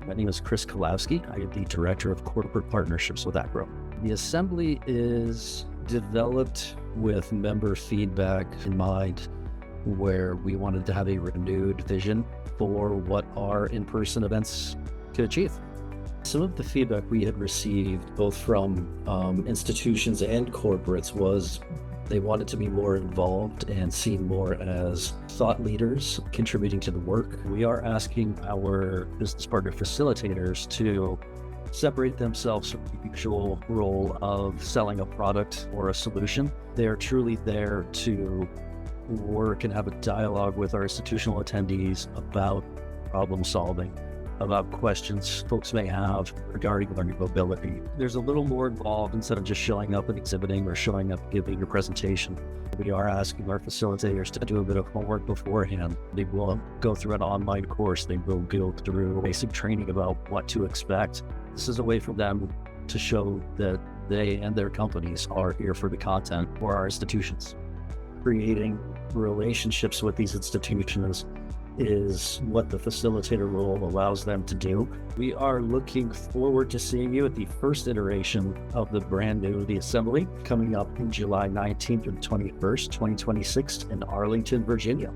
My name is Chris Kalowski. I am the Director of Corporate Partnerships with AACRAO. The assembly is developed with member feedback in mind, where we wanted to have a renewed vision for what our in-person events could achieve. Some of the feedback we had received, both from institutions and corporates, was they wanted to be more involved and seen more as thought leaders contributing to the work. We are asking our business partner facilitators to separate themselves from the usual role of selling a product or a solution. They are truly there to work and have a dialogue with our institutional attendees about problem solving, about questions folks may have regarding learning mobility. There's a little more involved instead of just showing up and exhibiting or showing up and giving your presentation. We are asking our facilitators to do a bit of homework beforehand. They will go through an online course. They will go through basic training about what to expect. This is a way for them to show that they and their companies are here for the content for our institutions. Creating relationships with these institutions is what the facilitator role allows them to do. We are looking forward to seeing you at the first iteration of the brand new The Assembly, coming up in July 19th and 21st, 2026 in Arlington, Virginia.